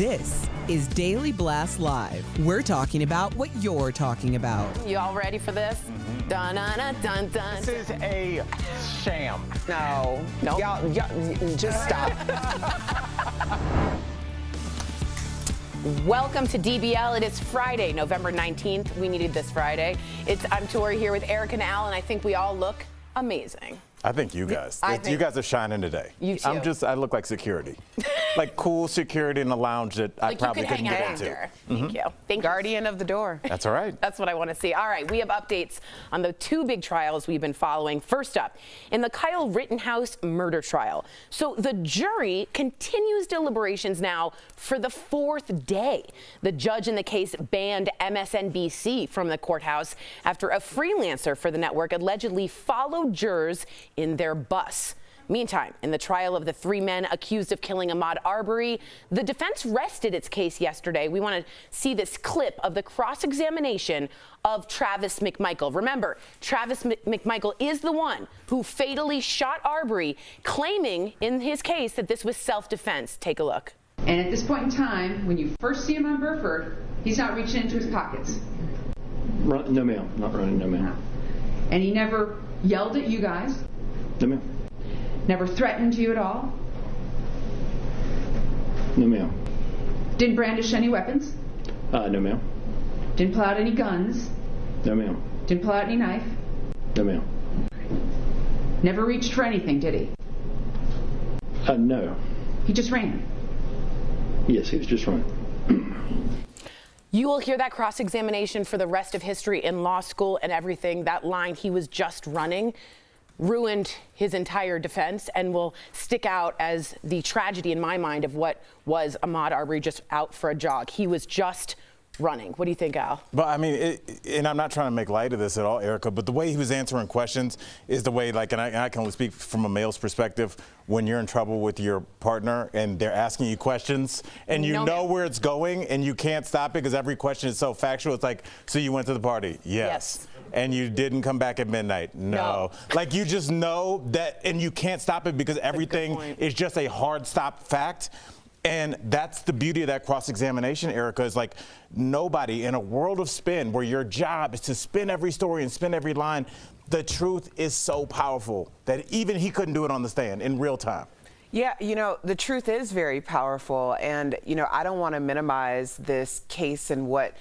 This is Daily Blast Live. We're talking about what you're talking about. You all ready for this? Dun dun dun dun dun. This is a sham. No. Y'all, just stop. Welcome to DBL. It is Friday, November 19th. We needed this Friday. I'm Tori here with Eric and Al, and I think we all look amazing. I think you guys. think- You guys are shining today. You too. I look like security. Like cool security in the lounge that I probably couldn't get into. Thank you. Thank you. Guardian of the door. That's all right. That's what I want to see. All right, we have updates on the two big trials we've been following. First up, in the Kyle Rittenhouse murder trial. So the jury continues deliberations now for the fourth day. The judge in the case banned MSNBC from the courthouse after a freelancer for the network allegedly followed jurors in their bus. Meantime, in the trial of the three men accused of killing Ahmaud Arbery, the defense rested its case yesterday. We want to see this clip of the cross-examination of Travis McMichael. Remember, Travis McMichael is the one who fatally shot Arbery, claiming in his case that this was self-defense. Take a look. And at this point in time, when you first see him on Burford, he's not reaching into his pockets. No, ma'am. Not running, no, ma'am. And he never yelled at you guys, No, ma'am. never threatened you at all, No, ma'am. didn't brandish any weapons, No, ma'am. didn't pull out any guns, No, ma'am. didn't pull out any knife, No, ma'am. never reached for anything, did he? No. He just ran. Yes, he was just running. You will hear that cross-examination for the rest of history in law school and everything. That line, he was just running, ruined his entire defense and will stick out as the tragedy in my mind of what was Ahmaud Arbery just out for a jog. He was just running. What do you think, Al? But I mean, and I'm not trying to make light of this at all, Erica, but the way he was answering questions is the way, like, and I can only speak from a male's perspective, when you're in trouble with your partner and they're asking you questions and you know where it's going and you can't stop it because every question is so factual. It's like, so you went to the party? Yes. And you didn't come back at midnight? No. Like, you just know that, and you can't stop it because everything is just a hard stop fact. And that's the beauty of that cross-examination, Erica, is like nobody in a world of spin where your job is to spin every story and spin every line, the truth is so powerful that even he couldn't do it on the stand in real time. Yeah, you know, the truth is very powerful. And, you know, I don't want to minimize this case and what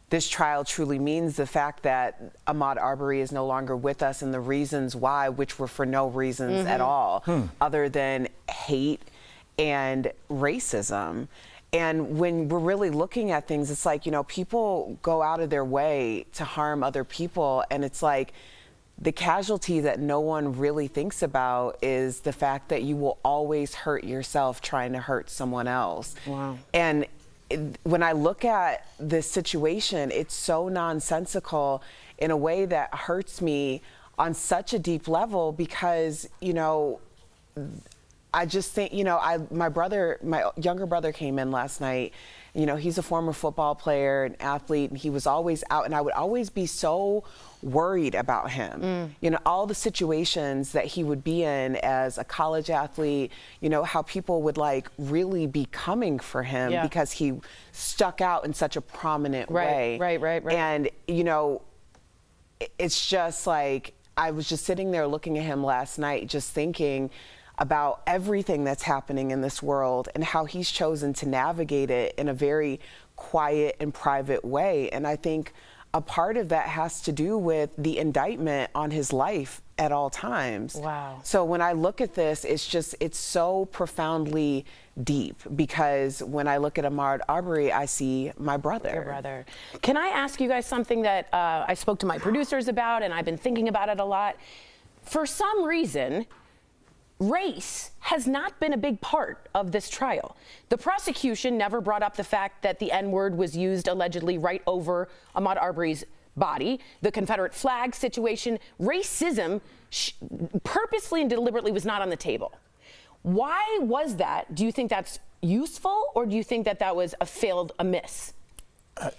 this trial truly means. The fact that Ahmaud Arbery is no longer with us and the reasons why, which were for no reasons at all, other than hate and racism. And when we're really looking at things, it's like, you know, people go out of their way to harm other people. And it's like the casualty that no one really thinks about is the fact that you will always hurt yourself trying to hurt someone else. Wow. And when I look at this situation, it's so nonsensical in a way that hurts me on such a deep level because, you know, I just think, you know, my younger brother came in last night. You know, he's a former football player and athlete, and he was always out, and I would always be so worried about him. You know, all the situations that he would be in as a college athlete, you know, how people would like really be coming for him because he stuck out in such a prominent way. Right. And, you know, it's just like, I was just sitting there looking at him last night, just thinking about everything that's happening in this world and how he's chosen to navigate it in a very quiet and private way. And I think a part of that has to do with the indictment on his life at all times. Wow. So when I look at this, it's so profoundly deep because when I look at Ahmaud Arbery, I see my brother. Your brother. Can I ask you guys something that I spoke to my producers about, and I've been thinking about it a lot? For some reason, race has not been a big part of this trial. The prosecution never brought up the fact that the N-word was used allegedly right over Ahmaud Arbery's body. The Confederate flag situation, racism purposely and deliberately was not on the table. Why was that? Do you think that's useful, or do you think that that was a miss?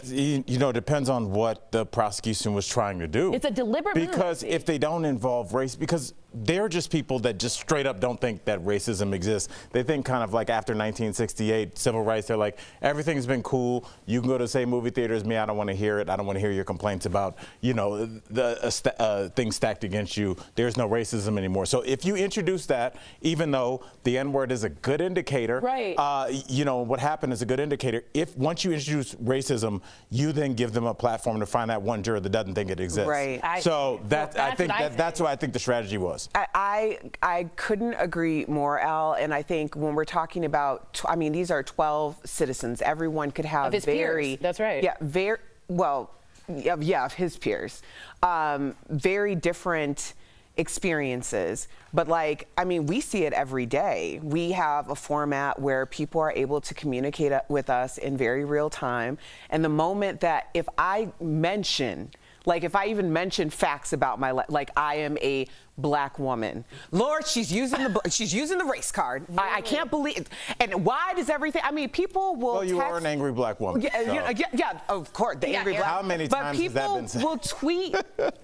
You know, it depends on what the prosecution was trying to do. It's a deliberate move. Because if they don't involve race, because they're just people that just straight up don't think that racism exists. They think kind of like after 1968, civil rights, they're like, everything's been cool. You can go to the same movie theater as me. I don't want to hear it. I don't want to hear your complaints about, you know, the things stacked against you. There's no racism anymore. So if you introduce that, even though the N-word is a good indicator, right. You know, what happened is a good indicator. If once you introduce racism, you then give them a platform to find that one juror that doesn't think it exists. Right. So that's what I think the strategy was. I couldn't agree more, Al. And I think when we're talking about, I mean, these are 12 citizens. Everyone could have of his peers. That's right. Yeah, very well. Yeah, of his peers. Very different experiences, but like, I mean, we see it every day. We have a format where people are able to communicate with us in very real time. And the moment that if I mention, like if I even mention facts about my life, like I am a black woman. Lord, she's using the race card. Really? I can't believe it. And why does everything, I mean, people will Well, you text, are an angry black woman. Yeah, So. yeah, of course, the angry black. How many times has that been said? But people will tweet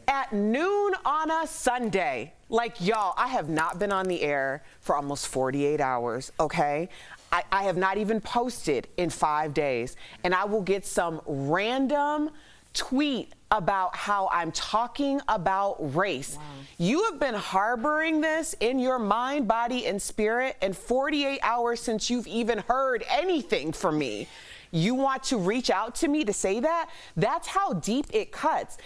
at noon on a Sunday. Like, y'all, I have not been on the air for almost 48 hours, okay? I have not even posted in 5 days. And I will get some random tweet about how I'm talking about race. Wow. You have been harboring this in your mind, body, and spirit, and 48 hours since you've even heard anything from me. You want to reach out to me to say that? That's how deep it cuts.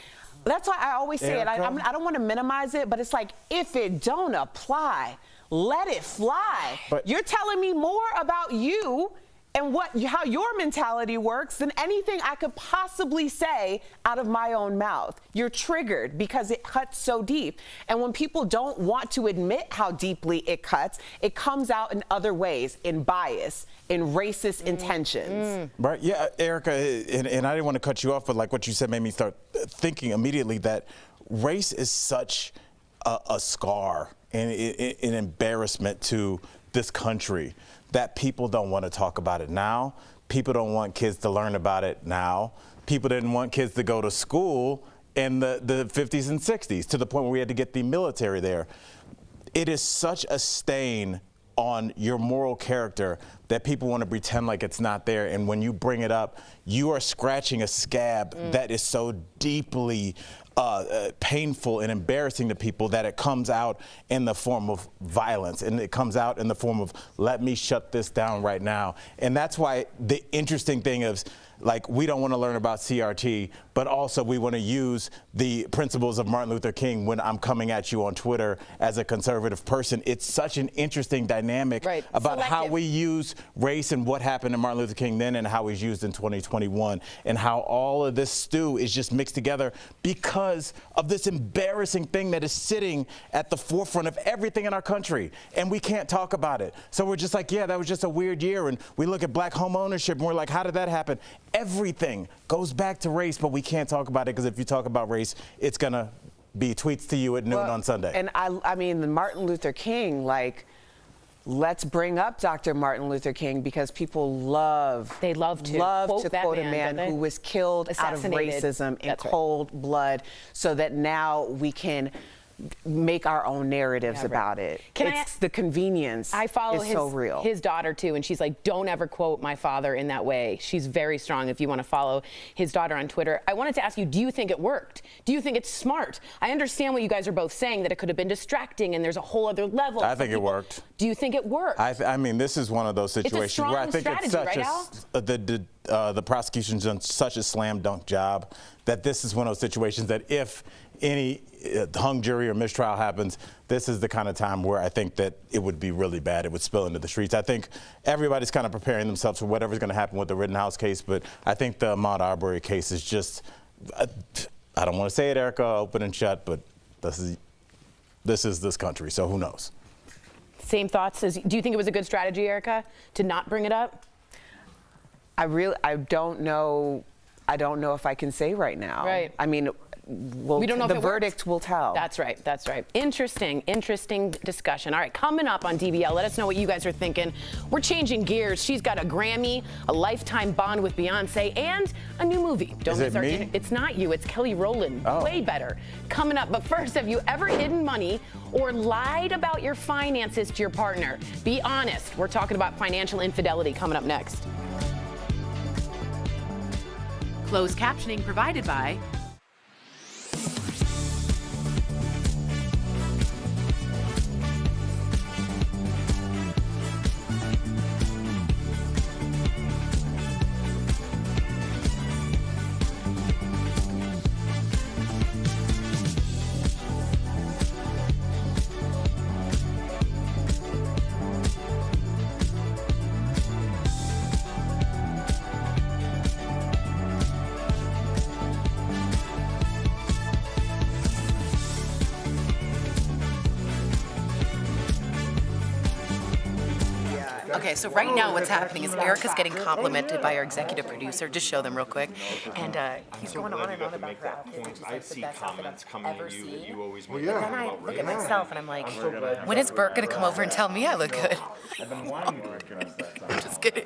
That's why I always say it. I don't want to minimize it, but it's like, if it don't apply, let it fly. But you're telling me more about you and how your mentality works than anything I could possibly say out of my own mouth. You're triggered because it cuts so deep. And when people don't want to admit how deeply it cuts, it comes out in other ways, in bias, in racist intentions. Right, yeah, Erica, and I didn't want to cut you off, but like what you said made me start thinking immediately that race is such a scar and an embarrassment to this country that people don't want to talk about it now. People don't want kids to learn about it now. People didn't want kids to go to school in the 50s and 60s to the point where we had to get the military there. It is such a stain on your moral character that people want to pretend like it's not there. And when you bring it up, you are scratching a scab that is so deeply painful and embarrassing to people that it comes out in the form of violence, and it comes out in the form of, let me shut this down right now. And that's why the interesting thing is, like, we don't want to learn about CRT, but also we want to use the principles of Martin Luther King when I'm coming at you on Twitter as a conservative person. It's such an interesting dynamic about how we use race and what happened to Martin Luther King then and how he's used in 2021, and how all of this stew is just mixed together because of this embarrassing thing that is sitting at the forefront of everything in our country, and we can't talk about it. So we're just like, yeah, that was just a weird year, and we look at black home ownership and we're like, how did that happen? Everything goes back to race, but we can't talk about it because if you talk about race, it's gonna be tweets to you at noon on Sunday. And I mean, Martin Luther King, like, let's bring up Dr. Martin Luther King because people love to quote a man who was killed out of racism in cold blood, so that now we can make our own narratives about it. The convenience I follow is so real. His daughter too, and she's like, don't ever quote my father in that way. She's very strong if you want to follow his daughter on Twitter. I wanted to ask you, do you think it worked? Do you think it's smart? I understand what you guys are both saying, that it could have been distracting and there's a whole other level. I think it worked. Do you think it worked? I mean, this is one of those situations where I think it's such the prosecution's done such a slam dunk job that this is one of those situations that if any hung jury or mistrial happens, this is the kind of time where I think that it would be really bad. It would spill into the streets. I think everybody's kind of preparing themselves for whatever's going to happen with the Rittenhouse case, but I think the Ahmaud Arbery case is just, I don't want to say it, Erica, open and shut, but this is this country, so who knows? Same thoughts. Do you think it was a good strategy, Erica, to not bring it up? I don't know if I can say right now. Right. I mean, We don't know if the it verdict worked. will tell. That's right. That's right. Interesting discussion. All right, coming up on DBL, let us know what you guys are thinking. We're changing gears. She's got a Grammy, a lifetime bond with Beyonce, and a new movie. Don't Is miss it our me? It's not you. It's Kelly Rowland. Oh. Way better. Coming up. But first, have you ever hidden money or lied about your finances to your partner? Be honest. We're talking about financial infidelity coming up next. Closed captioning provided by Okay, so right now what's happening is Erica's getting complimented by our executive producer. Just show them real quick. And he's going on and on about her outfit, which is like the best outfit I've ever seen. But then I look at myself and I'm like, when is Bert going to come over and tell me I look good? I'm just kidding.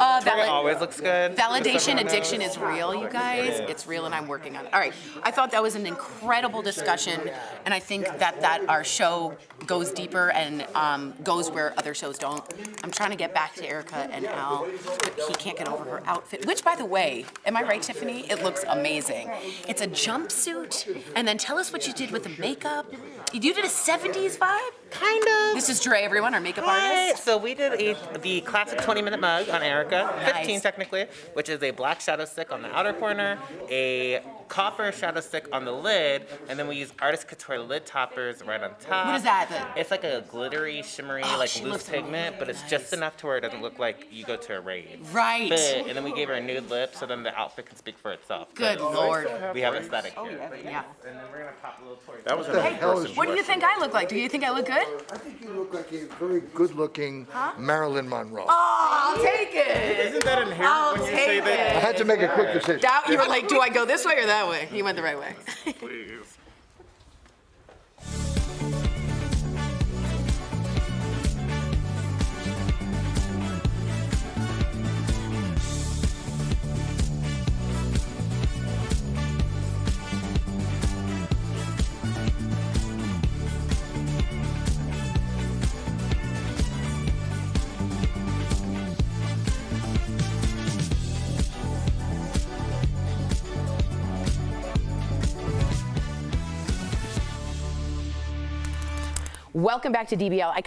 Always looks good. Validation addiction is real, you guys. It's real and I'm working on it. All right, I thought that was an incredible discussion, and I think that our show goes deeper and goes where other shows don't. I'm trying to get back to Erica and Al, but he can't get over her outfit, which, by the way, am I right, Tiffany? It looks amazing. It's a jumpsuit, and then tell us what you did with the makeup. You did a 70s vibe? Kind of. This is Dre, everyone, our makeup Right. artist. So we did the classic 20-minute mug on Erica, 15 Nice. technically, which is a black shadow stick on the outer corner, a copper shadow stick on the lid, and then we use Artist Couture lid toppers right on top. What is that? It's like a glittery, shimmery, she loose looks pigment, but it's nice. just enough to where it doesn't look like you go to a rave. Right. But, and then we gave her a nude lip, so then the outfit can speak for itself. Good Lord. We have aesthetic here. Yeah. And then we're gonna pop a little towards That was an Hey, impressive what do you think I look like? Do you think I look good? I think you look like a very good-looking Marilyn Monroe. Oh, I'll take it. Isn't that inherent I'll when you take say I that? had to make a quick decision. That, you were like, do I go this way or that way? You went the right way. Please. Welcome back to DBL. I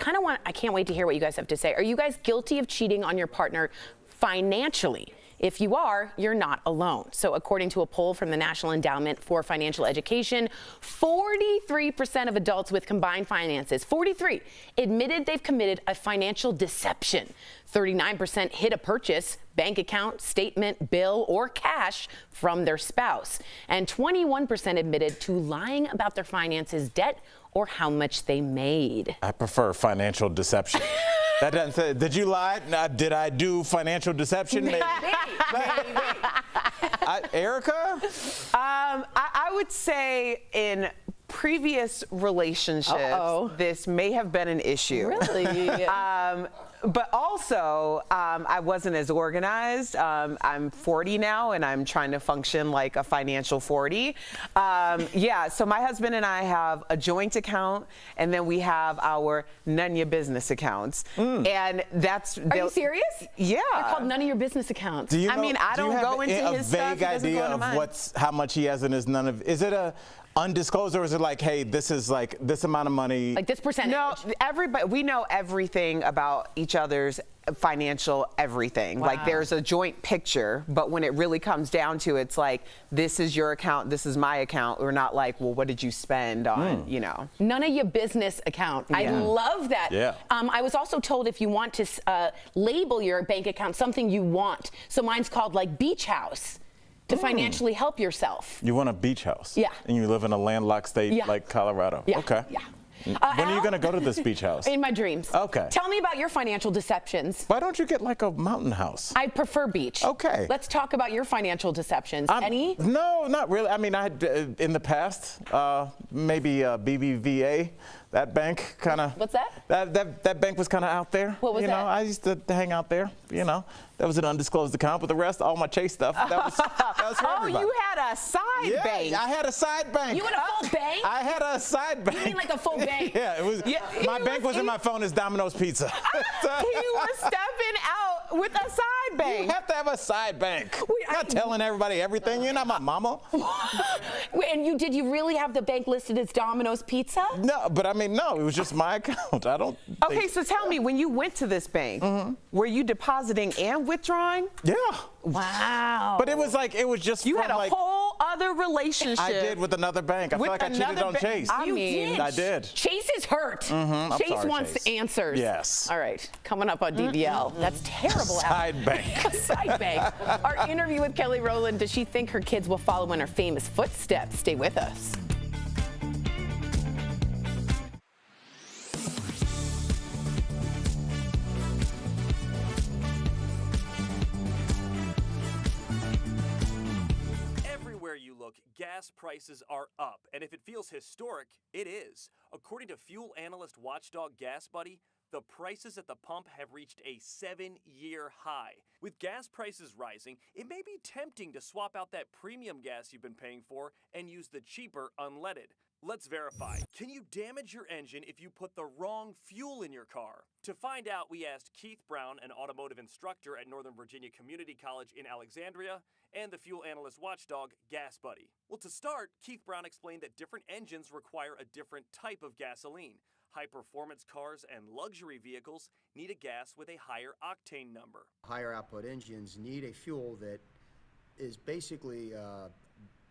can't wait to hear what you guys have to say. Are you guys guilty of cheating on your partner financially? If you are, you're not alone. So according to a poll from the National Endowment for Financial Education, 43% of adults with combined finances, 43, admitted they've committed a financial deception. 39% hid a purchase, bank account, statement, bill, or cash from their spouse. And 21% admitted to lying about their finances, debt, or how much they made. I prefer financial deception. That doesn't say, did you lie? Did I do financial deception? Maybe. Erica? I would say in previous relationships, this may have been an issue. Really? But also, I wasn't as organized. I'm 40 now, and I'm trying to function like a financial 40. Yeah, so my husband and I have a joint account, and then we have our none of your business accounts. And that's... Are you serious? Yeah. They're called none of your business accounts. Do you I know- mean, I do you don't have go into a his stuff, vague he doesn't go idea into of mine. how much he has in his none of? Is it a undisclosed, or is it like, hey, this is like this amount of money? Like this percentage? No, everybody, we know everything about each other's financial everything. Like there's a joint picture, but when it really comes down to it, it's like, this is your account, this is my account. We're not like, well, what did you spend on, you know? None of your business account. I love that. Yeah. I was also told if you want to label your bank account something you want. So mine's called like Beach House to financially help yourself. You want a beach house? Yeah. And you live in a landlocked state Yeah. like Colorado? Yeah. Okay. Yeah. When are you Al? going to go to this beach house? In my dreams. Okay. Tell me about your financial deceptions. Why don't you get like a mountain house? I prefer beach. Okay. Let's talk about your financial deceptions. Any? No, not really. I mean, I had in the past, maybe BBVA. That bank kind of. What's that? That bank was kind of out there. What was you know, that? I used to hang out there. You know, that was an undisclosed account, but the rest, all my Chase stuff, that was for everybody. You had a side bank. I had a side bank. You had a full bank? I had a side bank. You mean like a full bank? Yeah, it was. My bank was in my phone as Domino's Pizza. You were stepping out with a side bank. You have to have a side bank. Not telling everybody everything. You're not my mama. Wait, and did you really have the bank listed as Domino's Pizza? No, but I mean, no, it was just my account. I don't. Okay, so tell me, when you went to this bank, were you depositing and withdrawing? Yeah. Wow. But it was just You from had a like, whole other relationship. I did with another bank. I feel like I cheated on Chase. I mean, I did. Chase is hurt. I'm Chase sorry, wants Chase. answers. Yes. All right, coming up on DBL. That's terrible. Side bank. A side bank. Our interview with Kelly Rowland. Does she think her kids will follow in her famous footsteps? Stay with us. Everywhere you look, gas prices are up, and if it feels historic, it is. According to fuel analyst watchdog Gas Buddy, the prices at the pump have reached a 7-year high. With gas prices rising, it may be tempting to swap out that premium gas you've been paying for and use the cheaper unleaded. Let's verify. Can you damage your engine if you put the wrong fuel in your car? To find out, we asked Keith Brown, an automotive instructor at Northern Virginia Community College in Alexandria, and the fuel analyst watchdog, Gas Buddy. Well, to start, Keith Brown explained that different engines require a different type of gasoline. High-performance cars and luxury vehicles need a gas with a higher octane number. Higher output engines need a fuel that is basically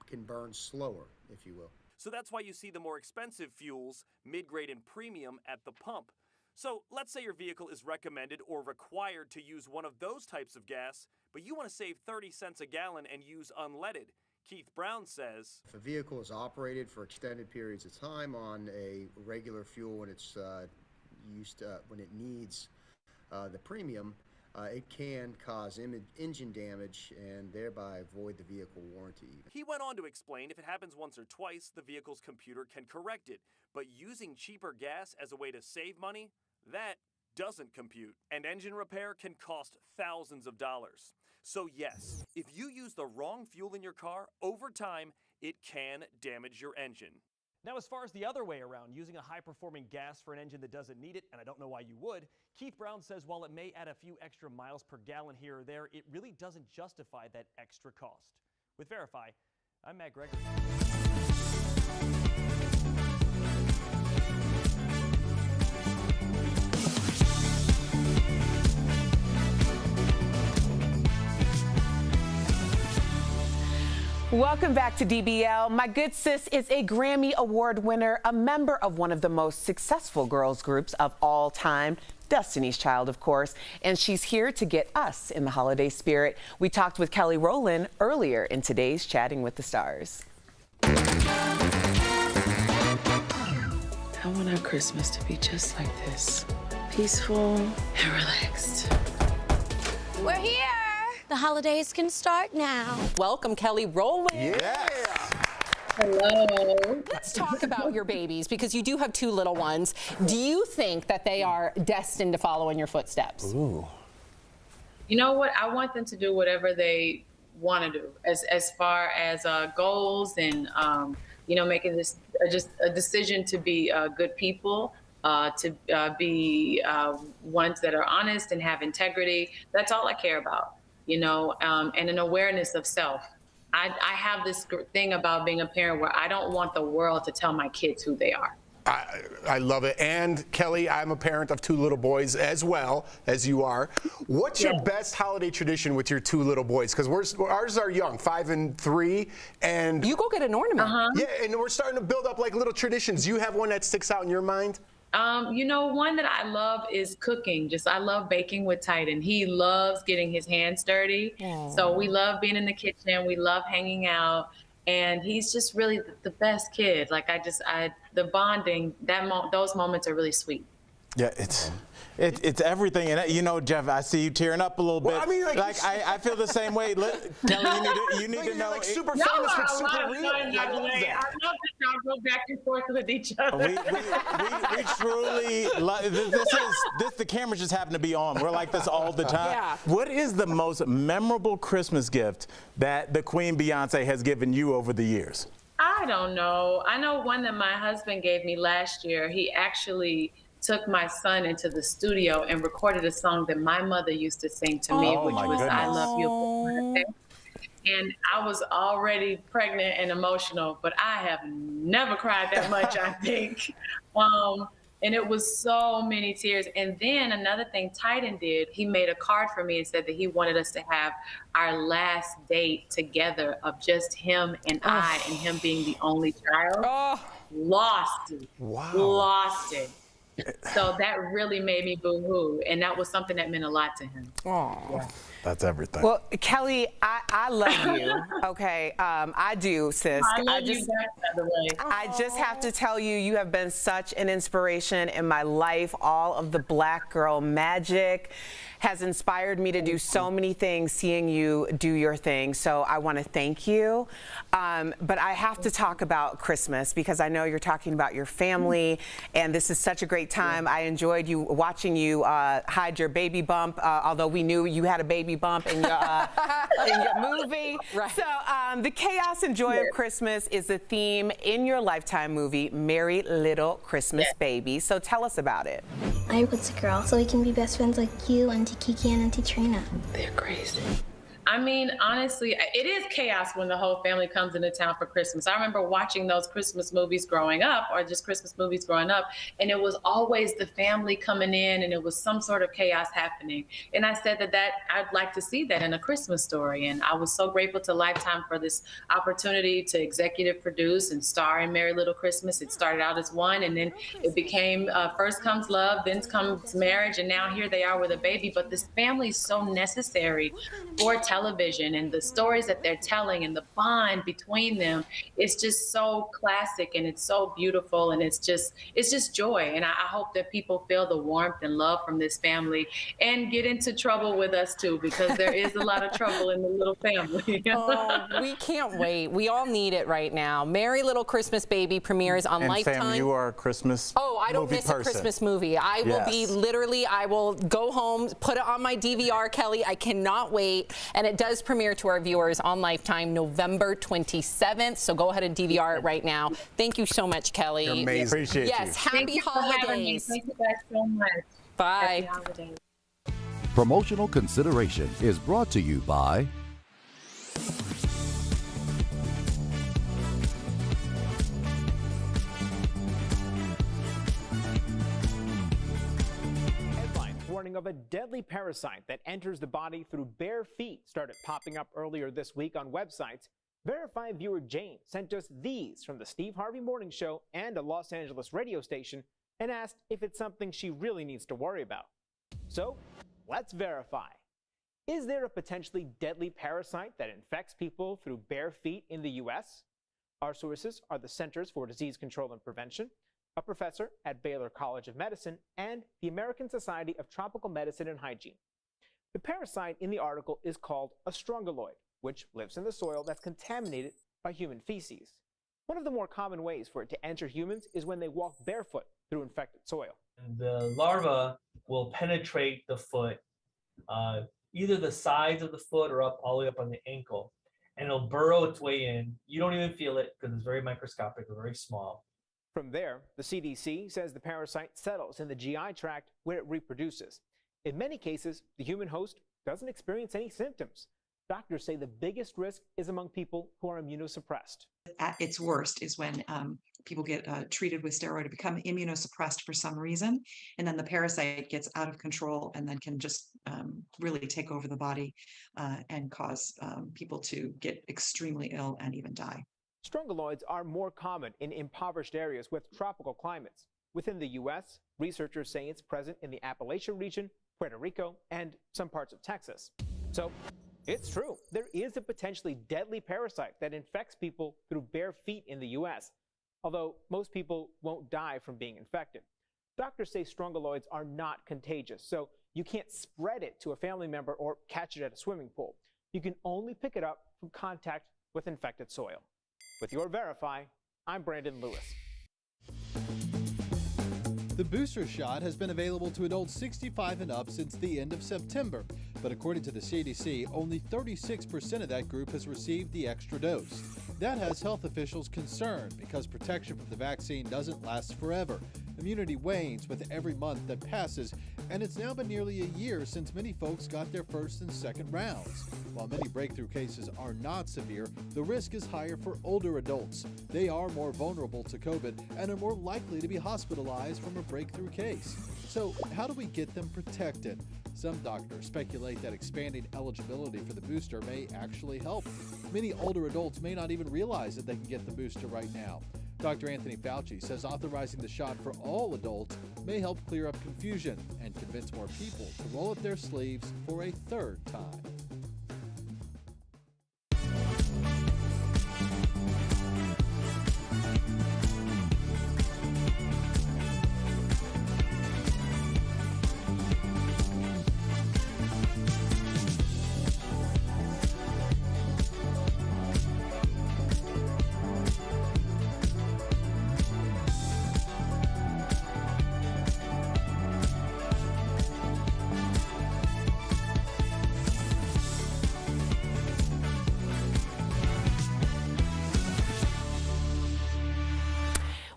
can burn slower, if you will. So that's why you see the more expensive fuels, mid-grade and premium, at the pump. So let's say your vehicle is recommended or required to use one of those types of gas, but you want to save 30 cents a gallon and use unleaded. Keith Brown says, if a vehicle is operated for extended periods of time on a regular fuel when it's when it needs the premium, it can cause engine damage and thereby void the vehicle warranty. He went on to explain if it happens once or twice, the vehicle's computer can correct it. But using cheaper gas as a way to save money, that doesn't compute. And engine repair can cost thousands of dollars. So yes, if you use the wrong fuel in your car, over time, it can damage your engine. Now, as far as the other way around, using a high-performing gas for an engine that doesn't need it, and I don't know why you would, Keith Brown says while it may add a few extra miles per gallon here or there, it really doesn't justify that extra cost. With Verify, I'm Matt Gregory. Welcome back to DBL. My good sis is a Grammy Award winner, a member of one of the most successful girls groups of all time, Destiny's Child, of course, and she's here to get us in the holiday spirit. We talked with Kelly Rowland earlier in today's Chatting with the Stars. I want our Christmas to be just like this, peaceful and relaxed. We're here. The holidays can start now. Welcome, Kelly Rowland. Yes. Hello. Let's talk about your babies, because you do have two little ones. Do you think that they are destined to follow in your footsteps? Ooh. You know what? I want them to do whatever they want to do, as far as goals and making this just a decision to be good people. To be ones that are honest and have integrity. That's all I care about. And an awareness of self. I have this thing about being a parent where I don't want the world to tell my kids who they are. I love it. And Kelly, I'm a parent of two little boys as well as you are. What's your best holiday tradition with your two little boys? Because ours are young, 5 and 3. And you go get an ornament. Yeah, and we're starting to build up like little traditions. Do you have one that sticks out in your mind? One that I love is cooking. I love baking with Titan. He loves getting his hands dirty. So we love being in the kitchen. We love hanging out. And he's just really the best kid. Like the bonding, those moments are really sweet. Yeah, it's everything, and you know, Jeff, I see you tearing up a little bit. Well, I mean, like I feel the same way. Kelly, you need to know. Like super famous, but super real. I love that y'all go back and forth with each other. We truly love this. The cameras just happen to be on. We're like this all the time. Yeah. What is the most memorable Christmas gift that the Queen Beyonce has given you over the years? I don't know. I know one that my husband gave me last year. He actually took my son into the studio and recorded a song that my mother used to sing to me, which was I Love You. And I was already pregnant and emotional, but I have never cried that much, I think. And it was so many tears. And then another thing Titan did, he made a card for me and said that he wanted us to have our last date together of just him and I, and him being the only child. Lost it. Wow. Lost it. So that really made me boo-hoo, and that was something that meant a lot to him. Yeah. That's everything. Well, Kelly, I love you. Okay, I do, sis. I love you back, by the way. I just have to tell you, you have been such an inspiration in my life. All of the Black girl magic has inspired me to do so many things, seeing you do your thing. So I want to thank you. But I have to talk about Christmas because I know you're talking about your family, and this is such a great time. I enjoyed watching you hide your baby bump, although we knew you had a baby bump in your movie. Right. So the chaos and joy of Christmas is the theme in your Lifetime movie, Merry Little Christmas Baby. So tell us about it. I'm Putz Girl, so we can be best friends like you, Auntie Kiki, and Auntie Trina. They're crazy. I mean, honestly, it is chaos when the whole family comes into town for Christmas. I remember watching those Christmas movies growing up, or just Christmas movies growing up, and it was always the family coming in, and it was some sort of chaos happening. And I said that I'd like to see that in a Christmas story. And I was so grateful to Lifetime for this opportunity to executive produce and star in Merry Little Christmas. It started out as one, and then it became first comes love, then comes marriage, and now here they are with a baby. But this family is so necessary for television, and the stories that they're telling and the bond between them, it's just so classic, and it's so beautiful, and it's just joy. And I hope that people feel the warmth and love from this family and get into trouble with us too, because there is a lot of trouble in the little family. We can't wait. We all need it right now. Merry Little Christmas Baby premieres on Lifetime. Sam, you are a Christmas I don't miss person. a Christmas movie. I will be literally, I will go home, put it on my DVR, Kelly. I cannot wait. And it does premiere to our viewers on Lifetime November 27th. So go ahead and DVR it right now. Thank you so much, Kelly. You're amazing. Appreciate you. Yes, happy holidays. Thank you guys so much. Bye. Happy holidays. Promotional consideration is brought to you by Warning of a deadly parasite that enters the body through bare feet started popping up earlier this week on websites. Verified viewer Jane sent us these from the Steve Harvey Morning Show and a Los Angeles radio station and asked if it's something she really needs to worry about. So, let's verify. Is there a potentially deadly parasite that infects people through bare feet in the U.S.? Our sources are the Centers for Disease Control and Prevention, a professor at Baylor College of Medicine, and the American Society of Tropical Medicine and Hygiene. The parasite in the article is called a strongyloid, which lives in the soil that's contaminated by human feces. One of the more common ways for it to enter humans is when they walk barefoot through infected soil. The larva will penetrate the foot, either the sides of the foot or up all the way up on the ankle, and it'll burrow its way in. You don't even feel it because it's very microscopic or very small. From there, the CDC says the parasite settles in the GI tract where it reproduces. In many cases, the human host doesn't experience any symptoms. Doctors say the biggest risk is among people who are immunosuppressed. At its worst is when people get treated with steroid or become immunosuppressed for some reason, and then the parasite gets out of control and then can just really take over the body and cause people to get extremely ill and even die. Strongyloids are more common in impoverished areas with tropical climates. Within the U.S., researchers say it's present in the Appalachian region, Puerto Rico, and some parts of Texas. So, It's true. There is a potentially deadly parasite that infects people through bare feet in the U.S., although most people won't die from being infected. Doctors say strongyloids are not contagious, so you can't spread it to a family member or catch it at a swimming pool. You can only pick it up from contact with infected soil. With your Verify, I'm Brandon Lewis. The booster shot has been available to adults 65 and up since the end of September, but according to the CDC, only 36% of that group has received the extra dose. That has health officials concerned because protection from the vaccine doesn't last forever. Immunity wanes with every month that passes, and it's now been nearly a year since many folks got their first and second rounds. While many breakthrough cases are not severe, the risk is higher for older adults. They are more vulnerable to COVID and are more likely to be hospitalized from a breakthrough case. So how do we get them protected? Some doctors speculate that expanding eligibility for the booster may actually help. Many older adults may not even realize that they can get the booster right now. Dr. Anthony Fauci says authorizing the shot for all adults may help clear up confusion and convince more people to roll up their sleeves for a third time.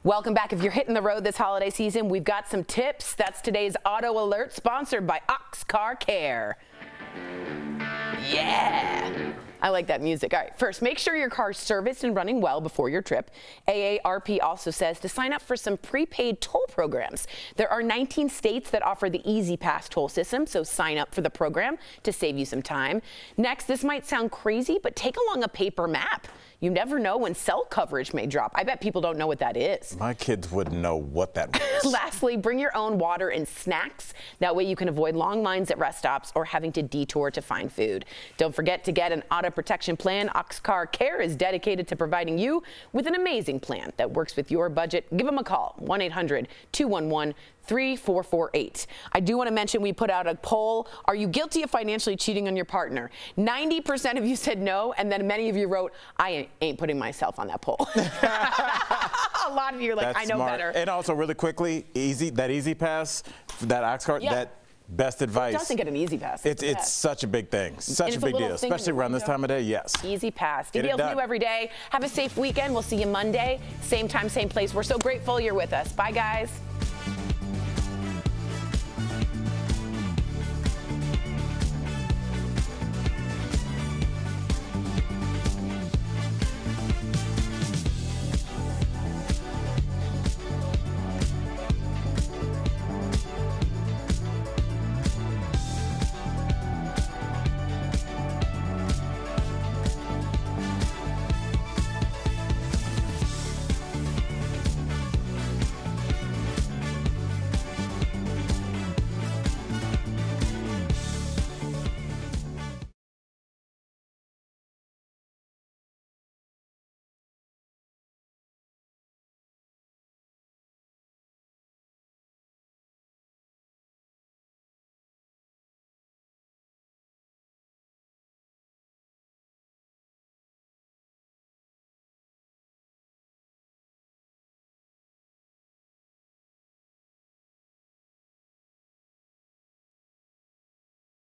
Welcome back. If you're hitting the road this holiday season, we've got some tips. That's today's Auto Alert, sponsored by Ox Car Care. Yeah. I like that music. All right, first, make sure your car's serviced and running well before your trip. AARP also says to sign up for some prepaid toll programs. There are 19 states that offer the Easy Pass toll system, so sign up for the program to save you some time. Next, this might sound crazy, but take along a paper map. You never know when cell coverage may drop. I bet people don't know what that is. My kids wouldn't know what that was. Lastly, bring your own water and snacks. That way you can avoid long lines at rest stops or having to detour to find food. Don't forget to get an auto protection plan. Ox Car Care is dedicated to providing you with an amazing plan that works with your budget. Give them a call, 1-800-211-3448. I do want to mention we put out a poll. Are you guilty of financially cheating on your partner? 90% of you said no, and then many of you wrote, I ain't putting myself on that poll. A lot of you are like, That's I know smart. better. And also, really quickly, that Easy Pass, that Ox Card, that best advice. Who doesn't get an Easy Pass? It's such a big thing, such a big deal, especially around this time of day. Yes. Easy Pass. Get it DBL's done. new every day. Have a safe weekend. We'll see you Monday, same time, same place. We're so grateful you're with us. Bye, guys.